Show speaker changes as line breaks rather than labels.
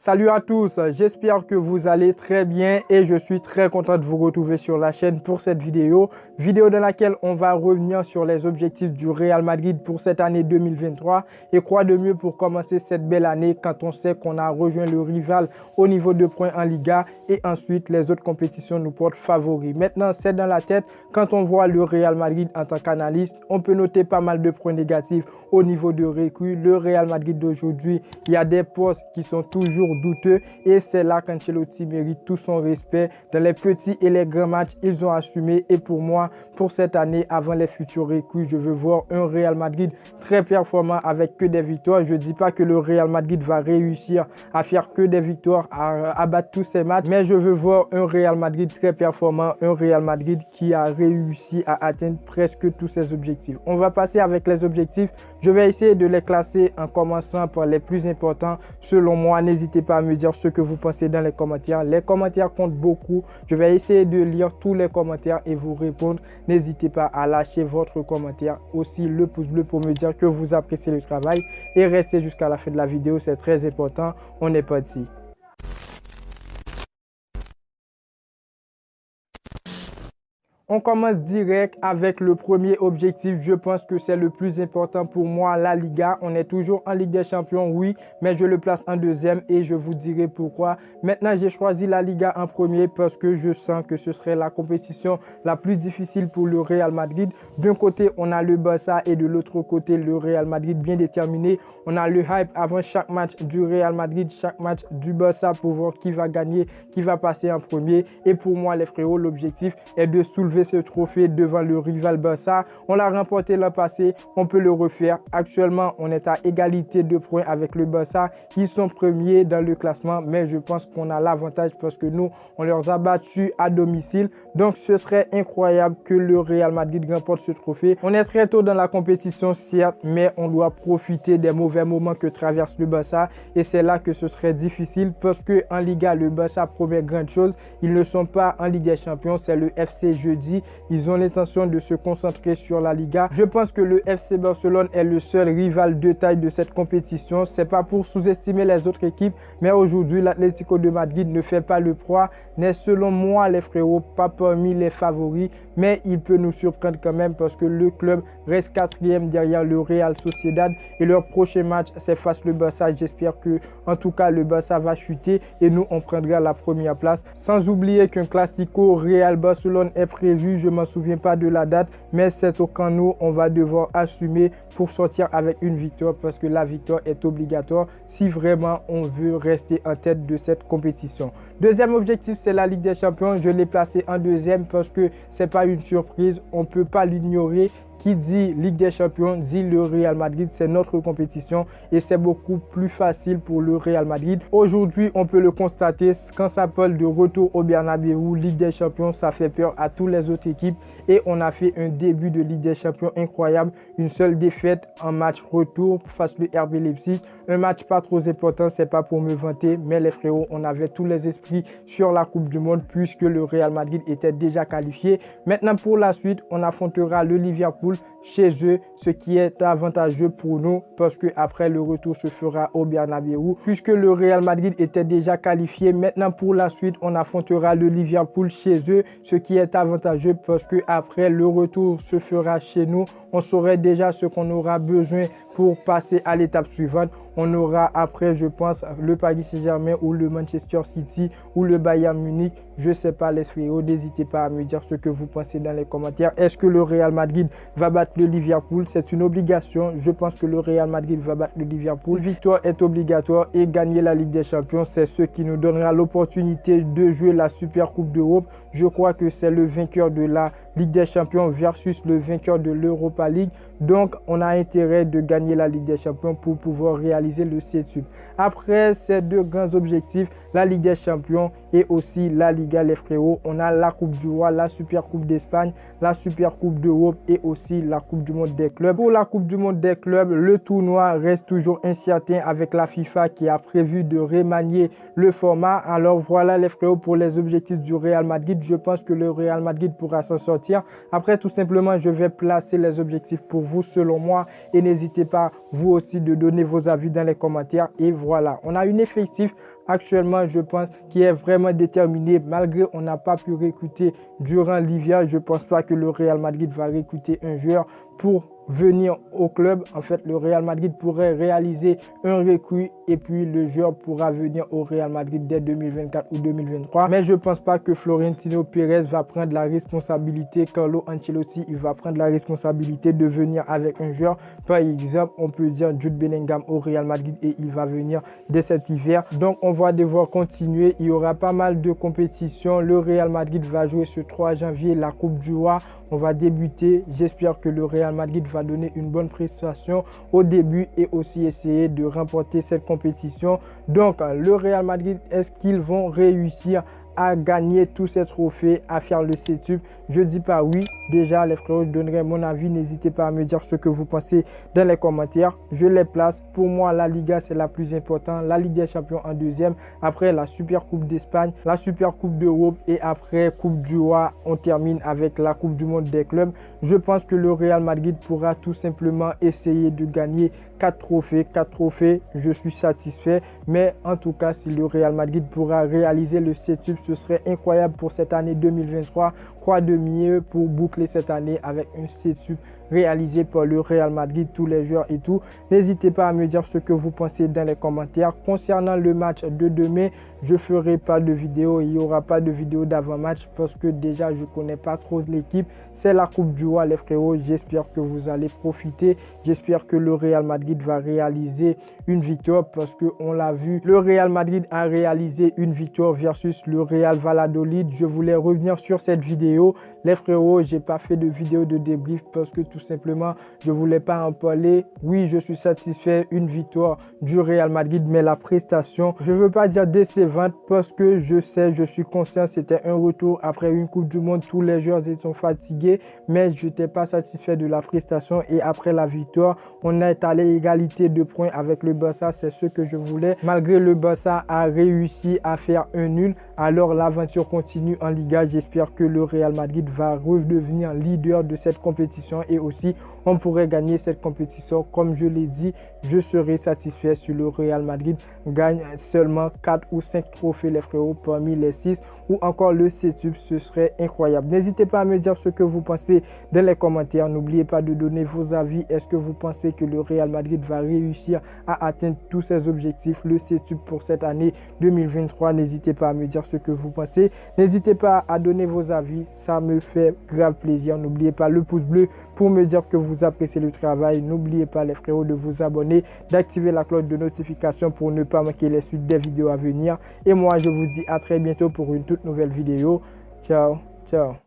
Salut à tous, j'espère que vous allez très bien et je suis très content de vous retrouver sur la chaîne pour cette vidéo dans laquelle on va revenir sur les objectifs du Real Madrid pour cette année 2023 et quoi de mieux pour commencer cette belle année quand on sait qu'on a rejoint le rival au niveau de points en Liga et ensuite les autres compétitions nous portent favoris. Maintenant, c'est dans la tête, quand on voit le Real Madrid en tant qu'analyste, on peut noter pas mal de points négatifs au niveau de recrues. Le Real Madrid d'aujourd'hui, il y a des postes qui sont toujours douteux et c'est là qu'Ancelotti mérite tout son respect. Dans les petits et les grands matchs, ils ont assumé et pour moi, pour cette année, avant les futurs recrues, je veux voir un Real Madrid très performant avec que des victoires. Je ne dis pas que le Real Madrid va réussir à faire que des victoires, à battre tous ces matchs, mais je veux voir un Real Madrid très performant, un Real Madrid qui a réussi à atteindre presque tous ses objectifs. On va passer avec les objectifs. Je vais essayer de les classer en commençant par les plus importants selon moi. N'hésitez pas à me dire ce que vous pensez dans les commentaires. Les commentaires comptent beaucoup. Je vais essayer de lire tous les commentaires et vous répondre. N'hésitez pas à lâcher votre commentaire, aussi le pouce bleu pour me dire que vous appréciez le travail et restez jusqu'à la fin de la vidéo, c'est très important. On est parti. On commence direct avec le premier objectif. Je pense que c'est le plus important pour moi, la Liga. On est toujours en Ligue des Champions, oui, mais je le place en deuxième et je vous dirai pourquoi. Maintenant, j'ai choisi la Liga en premier parce que je sens que ce serait la compétition la plus difficile pour le Real Madrid. D'un côté, on a le Barça et de l'autre côté, le Real Madrid bien déterminé. On a le hype avant chaque match du Real Madrid, chaque match du Barça pour voir qui va gagner, qui va passer en premier. Et pour moi, les frérots, l'objectif est de soulever ce trophée devant le rival Barça. On l'a remporté l'an passé, on peut le refaire. Actuellement, on est à égalité de points avec le Barça. Ils sont premiers dans le classement, mais je pense qu'on a l'avantage parce que nous, on leur a battus à domicile. Donc, ce serait incroyable que le Real Madrid remporte ce trophée. On est très tôt dans la compétition, certes, mais on doit profiter des mauvais moments que traverse le Barça. Et c'est là que ce serait difficile parce qu'en Liga, le Barça promet grande chose. Ils ne sont pas en Ligue des Champions, c'est le FC jeudi. Ils ont l'intention de se concentrer sur la Liga. Je pense que le FC Barcelone est le seul rival de taille de cette compétition. C'est pas pour sous-estimer les autres équipes, mais aujourd'hui, l'Atlético de Madrid ne fait pas le poids, n'est selon moi, les frérots, pas parmi les favoris, mais il peut nous surprendre quand même parce que le club reste quatrième derrière le Real Sociedad et leur prochain match, c'est face le Barça. J'espère que, en tout cas, le Barça va chuter et nous, on prendra la première place. Sans oublier qu'un Classico Real Barcelone est prévu. Je ne m'en souviens pas de la date, mais c'est au camp Nou, on va devoir assumer pour sortir avec une victoire parce que la victoire est obligatoire si vraiment on veut rester en tête de cette compétition. Deuxième objectif, c'est la Ligue des Champions. Je l'ai placé en deuxième parce que ce n'est pas une surprise, on ne peut pas l'ignorer. Qui dit Ligue des Champions dit le Real Madrid, c'est notre compétition et c'est beaucoup plus facile pour le Real Madrid. Aujourd'hui, on peut le constater, quand ça parle de retour au Bernabéu, Ligue des Champions, ça fait peur à toutes les autres équipes et on a fait un début de Ligue des Champions incroyable. Une seule défaite en match retour face le RB Leipzig. Un match pas trop important, c'est pas pour me vanter, mais les frérots, on avait tous les esprits sur la Coupe du Monde puisque le Real Madrid était déjà qualifié. Maintenant, pour la suite, on affrontera le Liverpool chez eux, ce qui est avantageux pour nous parce que après le retour se fera au Bernabéu puisque le Real Madrid était déjà qualifié. Maintenant pour la suite, on affrontera le Liverpool chez eux, ce qui est avantageux parce que après le retour se fera chez nous. On saurait déjà ce qu'on aura besoin pour passer à l'étape suivante. On aura après, je pense, le Paris Saint-Germain ou le Manchester City ou le Bayern Munich. Je ne sais pas les frérots, n'hésitez pas à me dire ce que vous pensez dans les commentaires. Est-ce que le Real Madrid va battre le Liverpool? C'est une obligation. Je pense que le Real Madrid va battre le Liverpool. Une victoire est obligatoire et gagner la Ligue des Champions, c'est ce qui nous donnera l'opportunité de jouer la Super Coupe d'Europe. Je crois que c'est le vainqueur de la Ligue des Champions versus le vainqueur de l'Europa League. Donc, on a intérêt de gagner la Ligue des Champions pour pouvoir réaliser le C-Tube. Après ces deux grands objectifs, la Ligue des Champions et aussi la Liga, les frérots, on a la Coupe du Roi, la Super Coupe d'Espagne, la Super Coupe d'Europe et aussi la Coupe du Monde des clubs. Pour la Coupe du Monde des clubs, le tournoi reste toujours incertain avec la FIFA qui a prévu de remanier le format. Alors voilà les frérots pour les objectifs du Real Madrid. Je pense que le Real Madrid pourra s'en sortir commentaires. Après, tout simplement, je vais placer les objectifs pour vous selon moi et n'hésitez pas vous aussi de donner vos avis dans les commentaires. Et voilà, on a une effectif actuellement, je pense, qui est vraiment déterminé. Malgré on n'a pas pu recruter durant l'hiver, je ne pense pas que le Real Madrid va recruter un joueur pour venir au club. En fait, le Real Madrid pourrait réaliser un recrue et puis le joueur pourra venir au Real Madrid dès 2024 ou 2023. Mais je ne pense pas que Florentino Pérez va prendre la responsabilité. Carlo Ancelotti, il va prendre la responsabilité de venir avec un joueur. Par exemple, on peut dire Jude Bellingham au Real Madrid et il va venir dès cet hiver. Donc, on va devoir continuer. Il y aura pas mal de compétitions. Le Real Madrid va jouer ce 3 janvier la Coupe du Roi. On va débuter. J'espère que le Real Madrid va donner une bonne prestation au début et aussi essayer de remporter cette compétition. Donc, le Real Madrid, est-ce qu'ils vont réussir à gagner tous ces trophées, à faire le septuple? Je dis pas oui. Déjà, les frérots, je donnerai mon avis. N'hésitez pas à me dire ce que vous pensez dans les commentaires. Je les place. Pour moi, la Liga, c'est la plus importante. La Ligue des Champions en deuxième. Après, la Super Coupe d'Espagne, la Super Coupe d'Europe et après, Coupe du Roi, on termine avec la Coupe du Monde des clubs. Je pense que le Real Madrid pourra tout simplement essayer de gagner 4 trophées. 4 trophées, je suis satisfait. Mais en tout cas, si le Real Madrid pourra réaliser le septuple, ce serait incroyable pour cette année 2023. Quoi de mieux pour boucler cette année avec un septuple réalisé par le Real Madrid, tous les joueurs et tout. N'hésitez pas à me dire ce que vous pensez dans les commentaires. Concernant le match de demain, je ferai pas de vidéo. Il n'y aura pas de vidéo d'avant-match parce que déjà, je ne connais pas trop l'équipe. C'est la Coupe du Roi, les frérots. J'espère que vous allez profiter. J'espère que le Real Madrid va réaliser une victoire parce qu'on l'a vu. Le Real Madrid a réalisé une victoire versus le Real Valladolid. Je voulais revenir sur cette vidéo. Les frérots, j'ai pas fait de vidéo de débrief parce que tout simplement, je voulais pas en parler. Oui, je suis satisfait, une victoire du Real Madrid, mais la prestation, je veux pas dire décevante parce que je sais, je suis conscient, c'était un retour après une Coupe du Monde. Tous les joueurs étaient fatigués, mais je n'étais pas satisfait de la prestation et après la victoire, on est allé égalité de points avec le Barça. C'est ce que je voulais. Malgré le Barça a réussi à faire un nul, alors l'aventure continue en Liga. J'espère que le Real Madrid va redevenir leader de cette compétition et aussi on pourrait gagner cette compétition. Comme je l'ai dit, je serai satisfait si le Real Madrid gagne seulement 4 ou 5 trophées, les frérots, parmi les 6 ou encore le septuple. Ce serait incroyable. N'hésitez pas à me dire ce que vous pensez dans les commentaires. N'oubliez pas de donner vos avis. Est-ce que vous pensez que le Real Madrid va réussir à atteindre tous ses objectifs, le septuple pour cette année 2023? N'hésitez pas à me dire ce que vous pensez. N'hésitez pas à donner vos avis. Ça me fait grave plaisir. N'oubliez pas le pouce bleu pour me dire que vous appréciez le travail. N'oubliez pas les frérots de vous abonner, d'activer la cloche de notification pour ne pas manquer les suites des vidéos à venir. Et moi, je vous dis à très bientôt pour une toute nouvelle vidéo. Ciao, ciao.